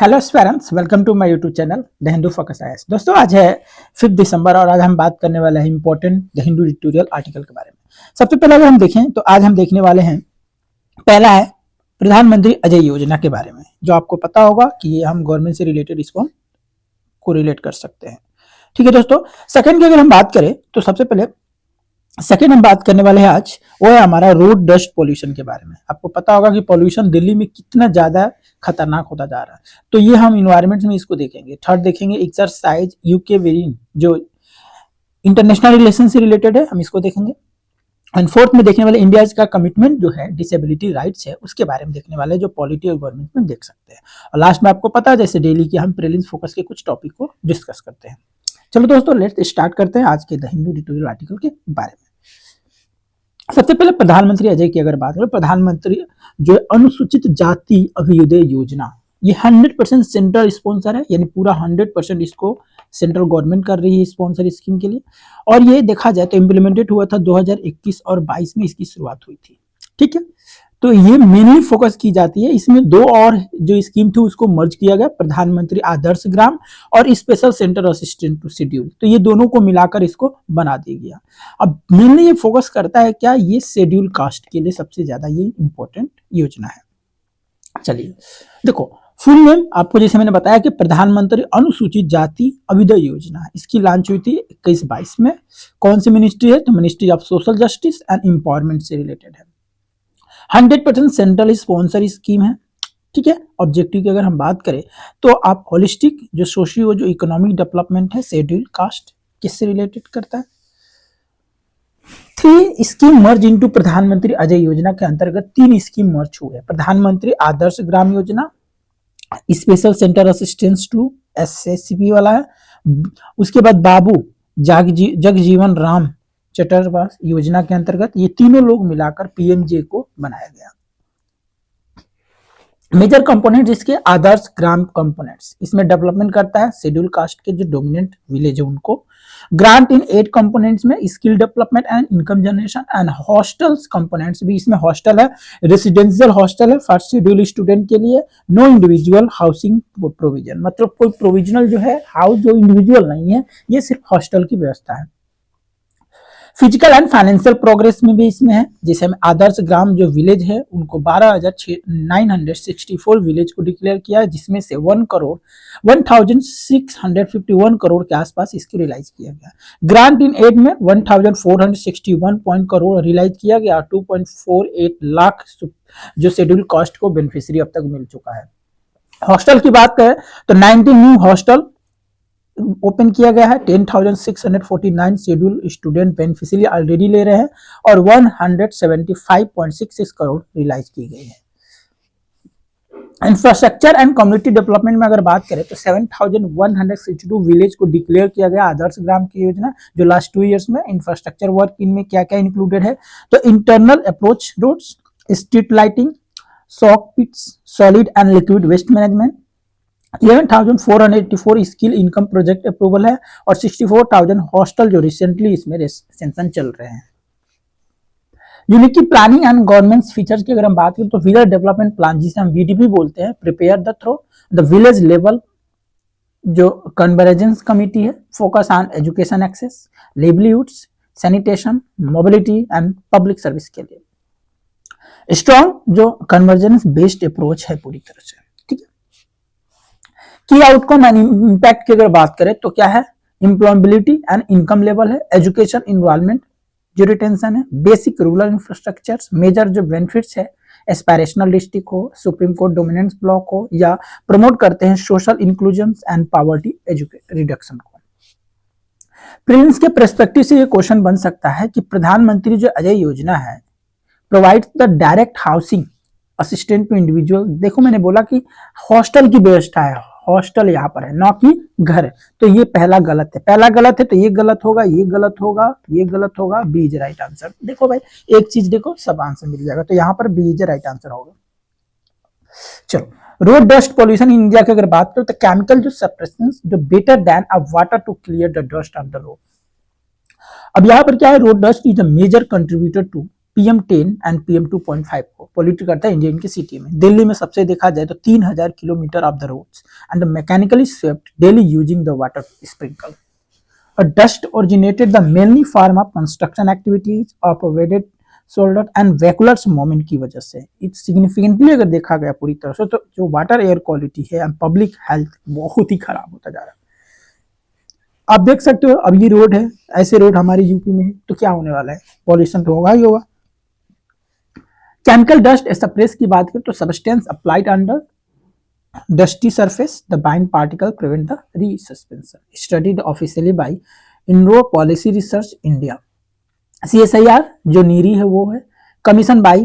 Hello students, welcome to my YouTube channel the Hindu focus IAS. दोस्तों, आज है 5 दिसंबर और आज हम बात करने वाले हैं important the Hindu editorial article के बारे में। सबसे पहले अगर हम देखें तो आज हम देखने वाले हैं, पहला है प्रधानमंत्री अजय योजना के बारे में, जो आपको पता होगा कि ये हम गवर्नमेंट से रिलेटेड इसको कोरिलेट कर सकते हैं। ठीक है दोस्तों। सेकंड की अगर हम बात करें तो सबसे पहले सेकेंड हम बात करने वाले हैं आज, वो है हमारा रोड डस्ट पोल्यूशन के बारे में। आपको पता होगा कि पोल्यूशन दिल्ली में कितना ज्यादा खतरनाक होता जा रहा है, तो ये हम इन्वायरमेंट में इसको देखेंगे। थर्ड देखेंगे एक्सरसाइज यूके वेरिएंट, जो इंटरनेशनल रिलेशन से रिलेटेड है, हम इसको देखेंगे। एंड फोर्थ में देखने वाले इंडिया का कमिटमेंट जो है डिसेबिलिटी राइट्स है, उसके बारे में देखने वाले, जो पॉलिटी और गवर्नमेंट में देख सकते हैं। और लास्ट में आपको पता है जैसे डेली की हम प्रीलिम्स फोकस के कुछ टॉपिक को डिस्कस करते हैं। चलो दोस्तों, लेट्स स्टार्ट करते हैं आज के द हिंदू एडिटोरियल आर्टिकल के बारे में। सबसे पहले प्रधानमंत्री अजय की अगर बात करें, प्रधानमंत्री जो अनुसूचित जाति अभ्युदय योजना, ये 100% सेंट्रल स्पॉन्सर है, यानी पूरा 100% इसको सेंट्रल गवर्नमेंट कर रही है स्पॉन्सर स्कीम के लिए। और ये देखा जाए तो इम्प्लीमेंटेड हुआ था 2021 और 22 में इसकी शुरुआत हुई थी। ठीक है, तो ये मेनली फोकस की जाती है। इसमें दो और जो स्कीम थी उसको मर्ज किया गया, प्रधानमंत्री आदर्श ग्राम और special centre assistant to schedule, तो ये दोनों को मिलाकर इसको बना दिया गया। अब मेनली ये फोकस करता है क्या, ये शेड्यूल कास्ट के लिए सबसे ज्यादा ये इंपॉर्टेंट योजना है। चलिए देखो, फुल नेम आपको जैसे मैंने बताया कि प्रधानमंत्री अनुसूचित जाति अभ्युदय योजना, इसकी लॉन्च हुई थी 21-22 में। कौन सी मिनिस्ट्री है, तो ministry of social justice and empowerment से रिलेटेड है। 100% सेंट्रल स्पॉन्सर स्कीम है। ठीक है, ऑब्जेक्टिव की अगर हम बात करें तो आप होलिस्टिक जो सोशियो जो इकोनॉमिक डेवलपमेंट है, शेड्यूल कास्ट किससे रिलेटेड करता है। 3 स्कीम मर्ज इनटू प्रधानमंत्री अजय योजना के अंतर्गत 3 स्कीम मर्ज हुए। प्रधानमंत्री आदर्श Gram Yojana, special centre assistance to एसएससीपी वाला है, उसके बाद बाबू जगजीवन राम चटरवास योजना के अंतर्गत ये तीनों लोग मिलाकर पीएमजे को बनाया गया। मेजर कंपोनेंट इसके आदर्श ग्राम कंपोनेंट्स, इसमें डेवलपमेंट करता है शेड्यूल कास्ट के जो डोमिनेंट विलेज है उनको। ग्रांट इन 8 कंपोनेंट्स में skill development and income generation and hostels components भी इसमें हॉस्टल है, रेसिडेंशियल हॉस्टल है फर्स्ट शेड्यूल स्टूडेंट के लिए। नो इंडिविजुअल हाउसिंग प्रोविजन, मतलब कोई प्रोविजनल जो है हाउस जो इंडिविजुअल नहीं है, ये सिर्फ हॉस्टल की व्यवस्था है। फिजिकल एंड फाइनेंशियल प्रोग्रेस में भी इसमें है, जैसे हम आदर्श ग्राम जो विलेज है उनको 12,964 विलेज को डिक्लेयर किया है, जिसमें से 1,651 करोड़ के आसपास इसको रियलाइज किया गया। ग्रांट इन एड में 1,461 करोड़ रियलाइज किया गया। 2.48 लाख जो शेड्यूल कास्ट को बेनिफिशियरी अब तक मिल चुका है। हॉस्टल की बात करें तो 19 न्यू हॉस्टल ओपन किया गया है। 10,649 शेड्यूल स्टूडेंट बेनिफिशियरी ऑलरेडी ले रहे हैं और 175.66 करोड़ रियलाइज की गई है। इंफ्रास्ट्रक्चर एंड कम्युनिटी डेवलपमेंट में अगर बात करें तो 7,162 विलेज को डिक्लेयर किया गया आदर्श ग्राम की योजना, जो लास्ट 2 इयर्स में इंफ्रास्ट्रक्चर वर्क इनमें क्या क्या इंक्लूडेड है, तो internal approach roads, street lighting, soak pits, solid and liquid waste management. 11,484 skill income project approval है और 64,000 हॉस्टल जो रिसेंटली इसमें सेंशन चल रहे हैं। यूनिकी प्लानिंग एंड गवर्नमेंट फीचर्स की अगर हम बात करें तो विलेज डेवलपमेंट प्लान, जिसे हम वीडीपी बोलते हैं, prepare the through the village level जो कन्वर्जेंस कमिटी है, focus on education access, livelihoods, sanitation, mobility and public service के लिए। स्ट्रॉन्ग जो कन्वर्जेंस बेस्ड अप्रोच है पूरी तरह से। की आउटकम एंड इंपैक्ट की अगर बात करें तो क्या है, एम्प्लॉयबिलिटी एंड इनकम लेवल है, एजुकेशन इन्वायरमेंट जो रिटेंशन है, बेसिक रूरल इंफ्रास्ट्रक्चर, मेजर जो बेनिफिट्स है, एस्पायरेशनल डिस्ट्रिक्ट हो, सुप्रीम कोर्ट डोमिनेंस ब्लॉक हो, या प्रमोट करते हैं social inclusion and poverty reduction को। प्रीलिम्स के पर्सपेक्टिव से ये क्वेश्चन बन सकता है कि प्रधानमंत्री जो अजय योजना है provides the direct housing assistant to individual. देखो मैंने बोला कि हॉस्टल की व्यवस्था है, हॉस्टल यहाँ पर है ना कि घर, तो ये पहला गलत है। पहला गलत है तो ये गलत होगा, ये गलत होगा, ये गलत होगा, बी इज राइट आंसर। देखो भाई, एक चीज देखो सब आंसर मिल जाएगा, तो यहाँ पर बी इज राइट आंसर होगा। चलो, road dust pollution in India की अगर बात करो तो केमिकल जो सब्सटेंस जो better than a water to clear the dust of the road. अब यहाँ पर क्या है, road dust is a major contributor to PM10 and PM2.5 को पोल्यूट करता है इंडियन की सिटी में। दिल्ली में सबसे देखा जाए तो 3000 kilometre of the roads and mechanically swept daily using the water sprinkle. Dust originated the mainly form of construction activities of weighted shoulder and vehiculars movement की वजह से। इट सिग्निफिकेंटली अगर देखा गया पूरी तरह से तो जो वाटर एयर क्वालिटी है एंड पब्लिक हेल्थ बहुत ही खराब होता जा रहा है। आप देख सकते हो अब ये रोड है, ऐसे रोड हमारे यूपी में है तो क्या होने वाला है, पॉल्यूशन तो होगा ही होगा। केमिकल डस्ट स्प्रेस की बात करें तो substance applied under dusty surface the bind particle prevent the resuspension, studied officially by Inro Policy Research India। CSIR जो नीरी है वो है कमीशन बाई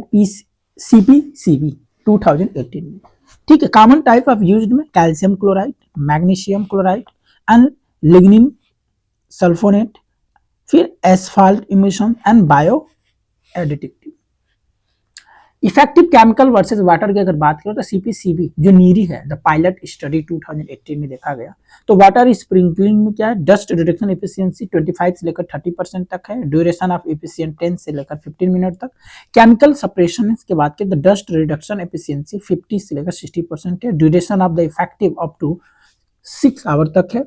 CPCB 2018 में। ठीक है, कॉमन टाइप ऑफ यूज्ड में calcium chloride, magnesium chloride and lignin sulfonate, फिर asphalt emulsion and bio additive. Effective chemical versus water की अगर बात करें तो CPCB जो नीरी है द पायलट स्टडी 2018 में देखा गया तो वाटर स्प्रिंकलिंग में क्या है, डस्ट रिडक्शन एफिशिएंसी 25 से लेकर 30% तक है, ड्यूरेशन ऑफ एफिशिएंट 10 से लेकर 15 मिनट तक। केमिकल सेपरेशन के बाद के डस्ट रिडक्शन एफिशिएंसी 50 से लेकर 60% है, duration of the effective up to 6 hour तक है।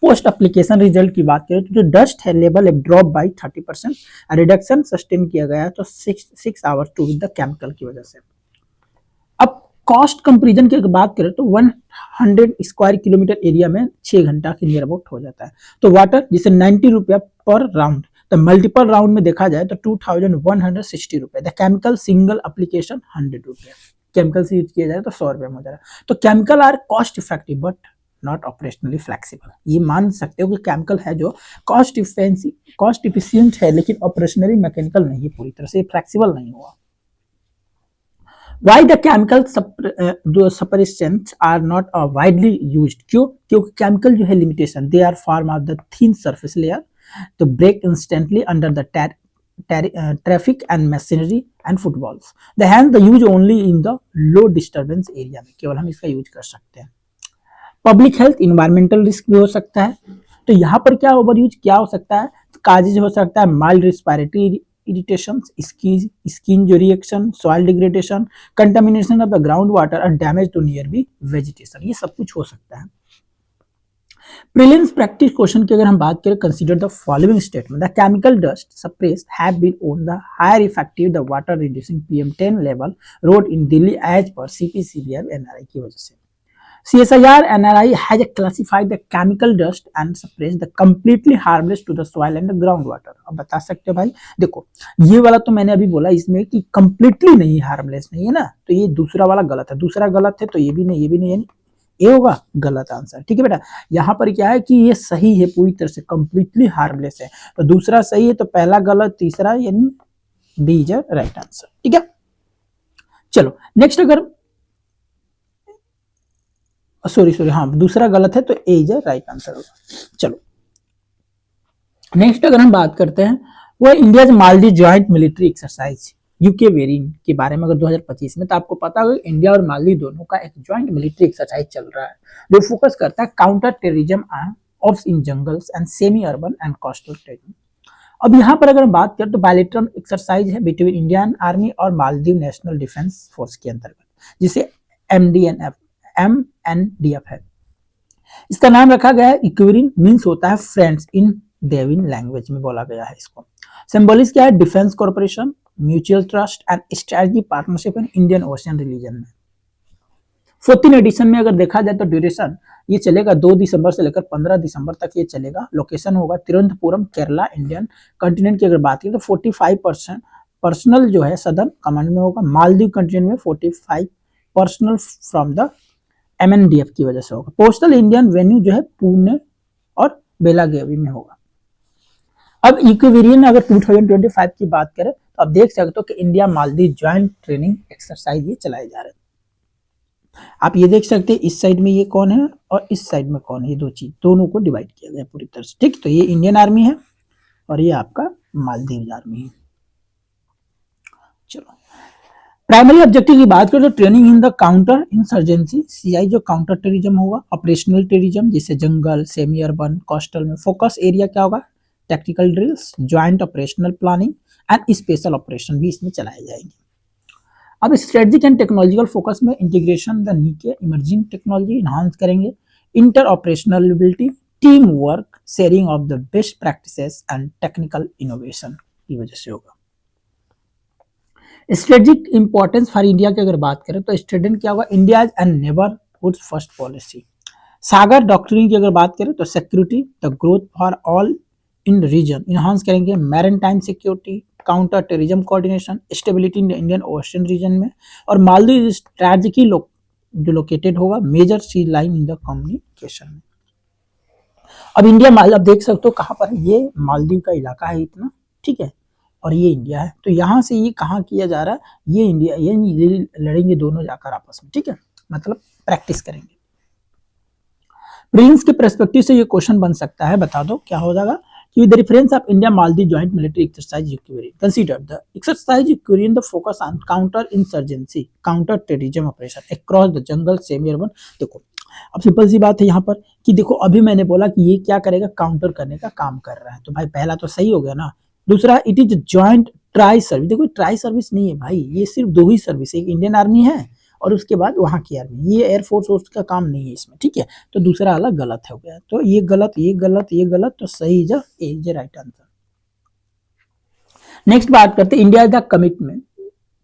पोस्ट एप्लीकेशन रिजल्ट की बात करें तो जो डस्ट है level drop by 30%, reduction sustain किया गया है तो 6 hours to with the chemical की वजह से। अब कॉस्ट कंपैरिजन की बात करें तो 100 स्क्वायर किलोमीटर एरिया में 6 घंटा के नियर अबाउट हो जाता है। तो वाटर जिसे 90 रुपया पर राउंड, तो मल्टीपल राउंड में देखा जाए तो 2160 रुपए। द केमिकल सिंगल एप्लीकेशन 100 रुपया, केमिकल से यूज किया जाए तो 100 रुपये में हो जाएगा। तो chemical are cost effective but not operationally flexible. ये मान सकते हो कि केमिकल है जो कॉस्ट इफिशिएंट है लेकिन ऑपरेशनली मैकेनिकल नहीं है, पूरी तरह से फ्लेक्सिबल नहीं हुआ। Why the chemical substances are not widely used? क्यों? क्योंकि केमिकल जो है limitation, they are form of the thin surface layer to break instantly under the traffic and machinery and footballs. The hence the use only in the low disturbance area में केवल हम इसका use कर सकते हैं। Public health environmental risk भी हो सकता है। तो यहाँ पर क्या ओवर यूज क्या हो सकता है, काजेज हो सकता है माइल्ड रिस्पायरेटरी इरिटेशन, स्किन जो reaction, soil degradation, contamination of the ground water और damage to nearby vegetation, ये सब कुछ हो सकता है। प्रीलिम्स प्रैक्टिस क्वेश्चन की अगर हम बात करें, consider the following statement, the chemical dust sprays have been on the higher effective the water reducing PM10 level road in Delhi as per CPCB और NRI की वजह से। CSIR NRI has classified the chemical dust and sprays the completely harmless to the soil and the groundwater। अब बता सकते हो भाई, देखो ये वाला तो मैंने अभी बोला इसमें कि completely नहीं, हार्मलेस नहीं है ना, तो ये दूसरा वाला गलत है, दूसरा गलत है तो ये भी नहीं, ये भी नहीं, यानी ये होगा गलत आंसर। ठीक है बेटा, यहाँ पर क्या है कि ये सही है, पूरी तरह से completely हार्मलेस है, तो दूसरा सही है तो पहला गलत, तीसरा यानी बी इज राइट आंसर। ठीक है, चलो नेक्स्ट, अगर सॉरी हाँ दूसरा गलत है तो ए इज राइट आंसर होगा। चलो नेक्स्ट अगर हम बात करते हैं वो India Maldives joint military exercise UK variant के बारे में। अगर 2025 में, तो आपको पता होगा इंडिया और मालदीव दोनों का एक ज्वाइंट मिलिट्री एक्सरसाइज चल रहा है जो फोकस करता है counter terrorism of in jungles and semi urban and coastal terrorism. अब यहाँ पर अगर हम बात करें तो बायलैटरल एक्सरसाइज है बिटवीन इंडियन आर्मी और मालदीव नेशनल डिफेंस फोर्स के अंतर्गत, जिसे MNDF है। इसका नाम रखा गया है इक्वेरिन, मींस होता है फ्रेंड्स इन देविन लैंग्वेज में बोला गया है इसको। सिंबलिस क्या है, defence corporation, mutual trust and strategy partnership in Indian ocean religion में। 14 एडिशन में अगर देखा जाए तो ड्यूरेशन ये चलेगा 2 दिसंबर से लेकर 15 दिसंबर तक ये चलेगा। लोकेशन होगा तिरुवनंतपुरम केरला। इंडियन कॉन्टिनेंट की अगर बात करें तो 45% पर्सनल जो है सदर्न कमांड में होगा। मालदीव कॉन्टिनेंट में 45 पर्सनल फ्रॉम द MNDF की वजह से होगा। पोस्टल इंडियन वेन्यू जो है पुणे और बेलागावी में होगा। अब इक्वेरियन अगर 2025 की बात करें तो आप देख सकते हो कि India Maldives joint training exercise ये चलाए जा रहे हैं। आप ये देख सकते हैं इस साइड में ये कौन है और इस साइड में कौन है, ये दो चीज दोनों को डिवाइड किया गया पूरी तरह से। ठीक, तो ये इंडियन आर्मी है और ये आपका मालदीव आर्मी है। चलो प्राइमरी ऑब्जेक्टिव की बात करें तो training in the counter insurgency CI जो काउंटर टेररिज्म होगा। ऑपरेशनल टेररिज्म जैसे जंगल, सेमी अर्बन, कोस्टल में। फोकस एरिया क्या होगा, tactical drills, joint operational planning and special operation भी इसमें चलाए जाएंगे। अब स्ट्रेटेजिक एंड टेक्नोलॉजिकल फोकस में इंटीग्रेशन द नीचे इमर्जिंग टेक्नोलॉजी इन्हांस करेंगे, inter operationality, team work, sharing of the best practices and technical innovation की वजह से होगा। स्ट्रेटेजिक इंपॉर्टेंस फॉर इंडिया की अगर बात करें तो स्ट्रेटेजिक क्या होगा, India and neighbourhood first policy. SAGAR doctrine की अगर बात करें तो security the growth for all in region enhance करेंगे, maritime security, counter terrorism coordination, stability in Indian Ocean region में, और मालदीव स्ट्रैटेजी जो लोकेटेड होगा major sea line in the communication में। अब इंडिया मालदीव देख सकते हो कहाँ पर है, ये मालदीव का इलाका है इतना, ठीक है, और ये इंडिया है। तो यहाँ से ये कहाँ किया जा रहा है, ये इंडिया, ये लड़ेंगे दोनों जाकर आपस में, ठीक है, मतलब प्रैक्टिस करेंगे। प्रीलिम्स के पर्सपेक्टिव से ये क्वेश्चन बन सकता है, बता दो क्या हो जाएगा कि the reference of India Maldives joint military exercise Ekuverin consider the exercise Ekuverin in the focus on counter insurgency counter terrorism operation across the jungle semi urban. देखो अब सिंपल सी बात है यहाँ पर कि देखो अभी मैंने बोला कि ये क्या करेगा, काउंटर करने का काम कर रहा है, तो भाई पहला तो सही हो गया ना। दूसरा it is joint tri service, देखो ट्राई सर्विस नहीं है भाई, ये सिर्फ दो ही सर्विस है, एक इंडियन आर्मी है और उसके बाद वहां की आर्मी, ये एयरफोर्स का काम नहीं है इसमें, ठीक है। तो दूसरा अलग गलत हो गया, तो ये गलत, ये गलत, ये गलत, तो सही इज राइट आंसर। नेक्स्ट बात करते हैं, India the commitment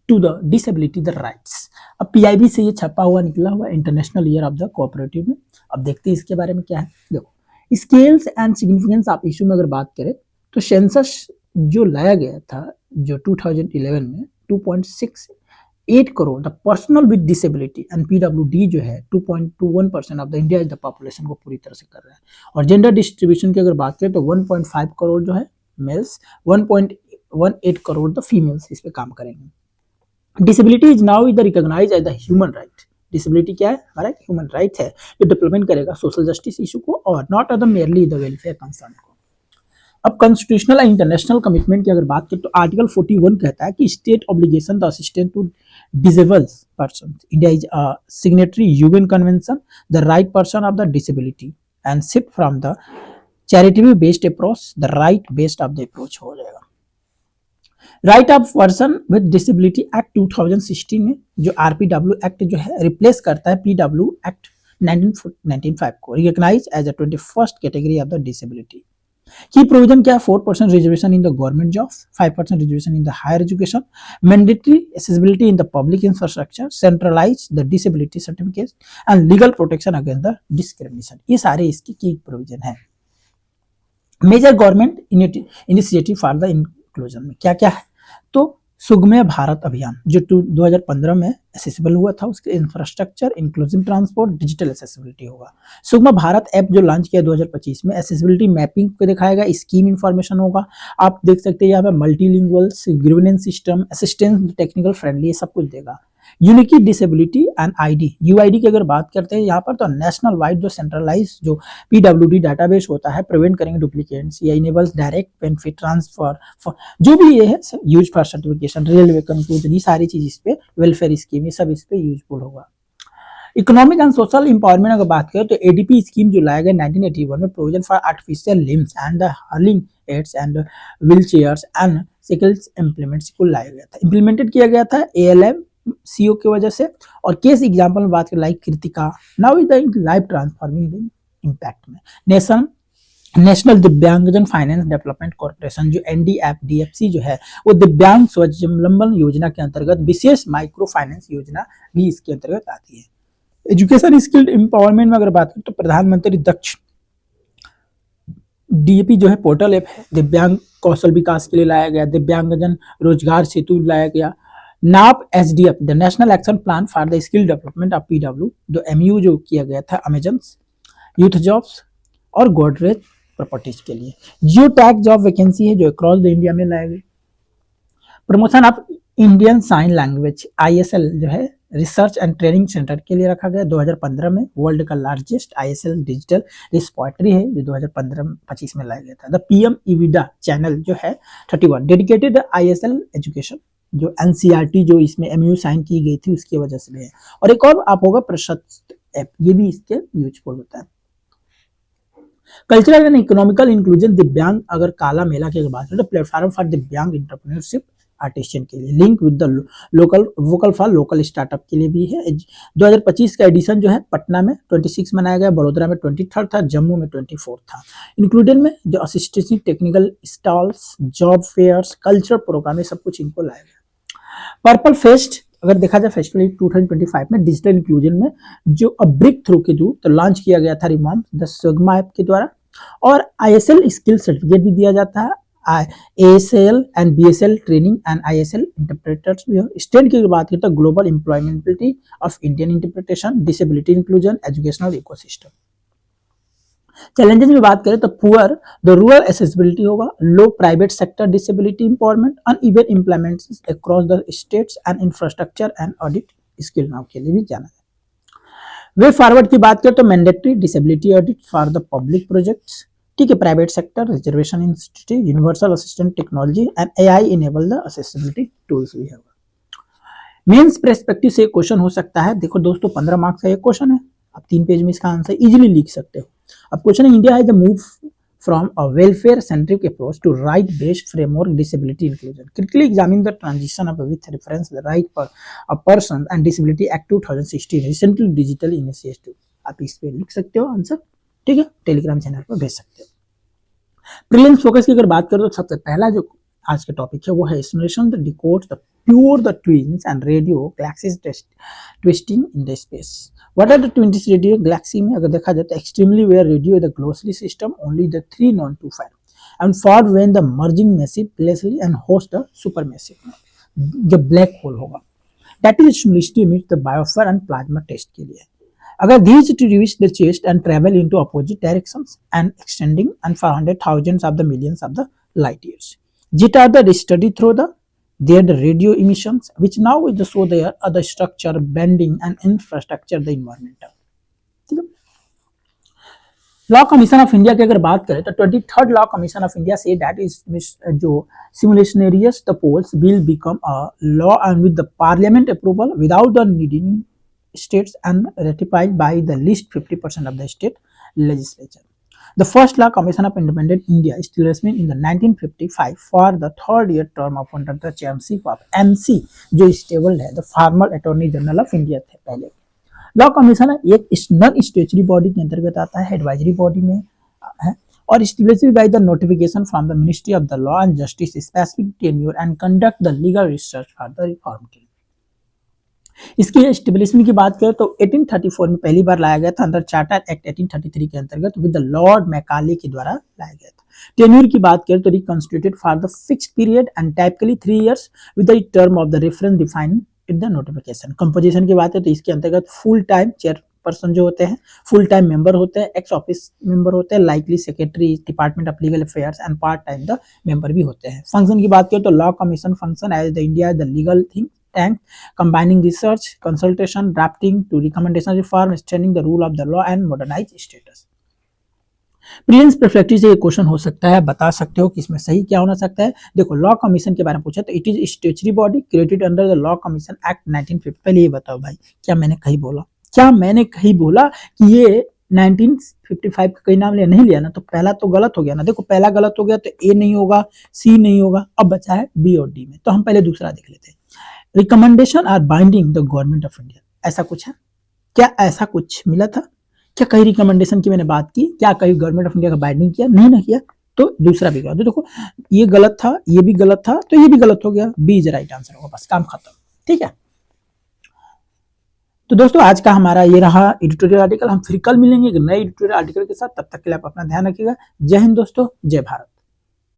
to the disability the rights. अब पीआईबी से ये छपा हुआ निकला हुआ international year of the cooperative में। अब देखते हैं इसके बारे में क्या है। देखो scales and significance of issue में अगर बात करें तो सेंसस जो लाया गया था जो 2011 में 2.68 crore the personal with disability and PWD जो है 2.21% of the India is the population को पूरी तरह से कर रहा है। और जेंडर डिस्ट्रीब्यूशन की अगर बात करें तो 1.5 करोड़ जो है मेल्स, 1.18 करोड़ द फीमेल्स इस पे काम करेंगे। Disability is now the recognised as the human right. Disability क्या है, हमारा ह्यूमन राइट है जो डेवलपमेंट करेगा सोशल जस्टिस इशू को और not other merely the welfare concern को। अब कॉन्स्टिट्यूशनल एंड इंटरनेशनल कमिटमेंट की अगर बात करें तो आर्टिकल 41 कहता है कि state obligation the assistant to disable person. India is a signatory UN convention the right person of the disability and shift from the charitable based approach the right based of the approach हो जाएगा। Right of person with disability act 2016 में जो आरपीडब्ल्यू act जो है replace करता है PW act 1995 को, recognise as a 21st category of the disability. की प्रोविजन क्या है, 4% reservation in the government job, 5% reservation in the higher education, mandatory accessibility in the public infrastructure, centralise the disability certificate and legal protection against the discrimination. ये सारे इसकी की provision है। Major government initiative for the inclusion में क्या क्या है, तो सुगम्य भारत अभियान जो 2015 में एक्सेसिबल हुआ था, उसके infrastructure, inclusive transport, digital accessibility होगा। सुगम्य भारत ऐप जो लॉन्च किया 2025 में, एक्सेसिबिलिटी मैपिंग को दिखाएगा, स्कीम इंफॉर्मेशन होगा। आप देख सकते हैं यहाँ पे multilingual grievance system, assistance, technical friendly, ये सब कुछ देगा। यूनिकी डिसेबिलिटी एंड आईडी, यूआईडी की अगर बात करते हैं यहाँ पर तो नेशनल वाइड जो सेंट्रलाइज जो पीडब्ल्यूडी डाटाबेस होता है, प्रिवेंट करेंगे डुप्लीकेट्स, या इनेबल्स डायरेक्ट बेनिफिट ट्रांसफर, जो भी ये है use for certification, railway conclusion, ये सारी चीज इस पे, वेलफेयर स्कीम, ये सब इस पे यूजफुल होगा। इकोनॉमिक एंड सोशल इंपावरमेंट अगर बात करें तो एडीपी स्कीम जो लाया गया 1981 में, provision for artificial limbs and the hearing aids and wheel chairs and cycles implements को लाया गया था, इम्प्लीमेंटेड किया गया था एएलएम सीओ की वजह से। और केस एग्जांपल में बात करें like Kritika, now is the life transforming the impact में। नेशनल दिव्यांगजन फाइनेंस डेवलपमेंट कॉर्पोरेशन जो एनडीएफडीएफसी जो है वो दिव्यांग स्वावलंबन योजना के अंतर्गत विशेष माइक्रो फाइनेंस योजना भी इसके अंतर्गत आती है। एजुकेशन स्किल एम्पावरमेंट में अगर बात करें तो प्रधानमंत्री दक्ष डीएपी जो है पोर्टल ऐप है, दिव्यांग कौशल विकास के लिए लाया गया, दिव्यांगजन रोजगार सेतु लाया गया। NAP SDF the national action plan for the skill development of PW जो एमयू जो किया गया था अमेजन यूथ जॉब्स और गोडरेज प्रॉपर्टीज के लिए। जियो टैग जॉब वैकेंसी है जो अक्रॉस द इंडिया में लाया गया। Promotion of Indian sign language ISL जो है रिसर्च एंड ट्रेनिंग सेंटर के लिए रखा गया 2015 में। वर्ल्ड का लार्जेस्ट आईएसएल डिजिटल रिस्पोजिटरी है जो 2015-25 में लाया गया था। द पीएम ईविडा चैनल जो है 31 डेडिकेटेड आईएसएल एजुकेशन जो एनसीईआरटी जो इसमें एमयू साइन की गई थी उसकी वजह से है। और एक और आप होगा प्रशस्त ऐप, ये भी इसके यूजफुल होता है। कल्चरल एंड इकोनॉमिकल इंक्लूजन, दिव्यांग अगर काला मेला की अगर बात करें तो प्लेटफॉर्म फॉर दिव्यांग इंटरप्रेन्योरशिप आर्टिशियन के लिए, link with the local vocal for local startup के लिए भी है। 2025 का एडिशन जो है पटना में 26 मनाया गया, बड़ोदरा में 23 था, जम्मू में 24 था। इंक्लूडेड में जो assistancy, technical stalls, job fairs, cultural programme, ये सब कुछ इनको लाया गया। पर्पल फेस्ट अगर देखा जाए फेस्टिवल 2025 में डिजिटल इंक्लूजन में जो अ ब्रेक थ्रू के थ्रू तो लॉन्च किया गया था रिमॉम द सिग्मा ऐप के द्वारा, और ISL स्किल सर्टिफिकेट भी दिया जाता है। ASL and BSL training and ISL interpreters भी हो। स्टेट की बात करें तो global employability of Indian interpretation, disability inclusion, educational ecosystem. Challenges में बात करें तो पुअर द रूरल एसेसिबिलिटी होगा, low private sector disability empowerment, uneven implement across the states and infrastructure and audit skill now के लिए भी जाना है। वे फॉरवर्ड की बात करें तो mandatory disability audit for the public projects, ठीक है, private sector, reservation institute, universal assistant technology and AI enable the accessibility tools भी है। मेंस पर्सपेक्टिव से क्वेश्चन हो सकता है, देखो दोस्तों 15 मार्क्स का एक क्वेश्चन है, आप 3 पेज में इसका आंसर इजीली लिख सकते हो। अब क्वेश्चन है, India has the move from a welfare centric approach to right based framework disability inclusion, critically examine the transition of with reference the right for a person and disability act 2016 recently digital initiative। आप इस पे लिख सकते हो answer, ठीक है, Telegram channel पर भेज सकते हो। प्रीलिम्स फोकस की अगर बात करो तो सबसे पहला जो आज का टॉपिक है वो है simulation the decode the pure the twins and radio galaxies twisting in the space. What are the twins radio galaxy में अगर देखा जाए तो extremely where radio the closely system only the 3 known to 5 and for when the merging massive placely and host the super massive जो black hole होगा, that is simulation meet the biosphere and plasma test के लिए। अगर these to reach the chest and travel into opposite directions and extending and for hundred thousands of the millions of the light years. JET are the study through the radio emissions which now is the show their other structure, bending and infrastructure the environmental. ठीक है। Law commission of India की अगर बात करें तो 23rd law commission of India से that is जो simultaneous the polls will become a law and with the parliament approval without the needing states and ratified by the least 50% of the state legislature. The first law commission of independent India establishment in the 1955 for the third year term of under the chairmanship of MC जो stable है, the former attorney general of India थे पहले। Law commission एक non statutory body के अंतर्गत आता है, advisory body में है, और established by the notification from the Ministry of the Law and Justice specific tenure and conduct the legal research for the reform के। इसकी एस्टेब्लिशमेंट की बात करें तो 1834 में पहली बार लाया गया था अंडर चार्टर एक्ट 1833 के अंतर्गत विद द लॉर्ड मैकाले के द्वारा लाया गया था। टेन्यूर की बात करें तो reconstituted for the fixed period and typically 3 years with the term of the reference defined in the notification. Composition की बात है तो इसके अंतर्गत फुल टाइम चेयरपर्सन जो होते हैं, फुल टाइम मेंबर होते हैं, एक्स ऑफिस मेंबर होते हैं, likely secretary department of legal affairs and part time the member भी होते हैं। फंक्शन की बात करें तो law commission function as the India the legal think tank combining research, consultation, drafting to recommendation reform, extending the rule of the law and modernize status। Prelims perspective से ये question हो सकता है, बता सकते हो कि इसमें सही क्या होना सकता है। देखो लॉ कमीशन के बारे में पूछा तो it is statutory body created under the law commission act 1950। पहले ये बताओ भाई, क्या मैंने कहीं बोला कि ये 1955 का कहीं नाम लिया नहीं लिया ना, तो पहला तो गलत हो गया ना। देखो पहला गलत हो गया तो ए नहीं होगा, सी नहीं होगा, अब बचा है बी और डी में, तो हम पहले दूसरा देख लेते हैं। Recommendation are binding the government of India, ऐसा कुछ है क्या? ऐसा कुछ मिला था क्या? कहीं रिकमेंडेशन की मैंने बात की क्या? कहीं गवर्नमेंट ऑफ इंडिया का बाइंडिंग किया? नहीं ना किया, तो दूसरा भी गलत। तो देखो ये गलत था, ये भी गलत था, तो ये भी गलत हो गया, बी इज राइट आंसर होगा, बस काम खत्म। ठीक है, तो दोस्तों आज का हमारा ये रहा एडिटोरियल आर्टिकल। हम फिर कल मिलेंगे एक नए एडिटोरियल आर्टिकल के साथ, तब तक के लिए आप अपना ध्यान रखिएगा। जय हिंद दोस्तों, जय भारत।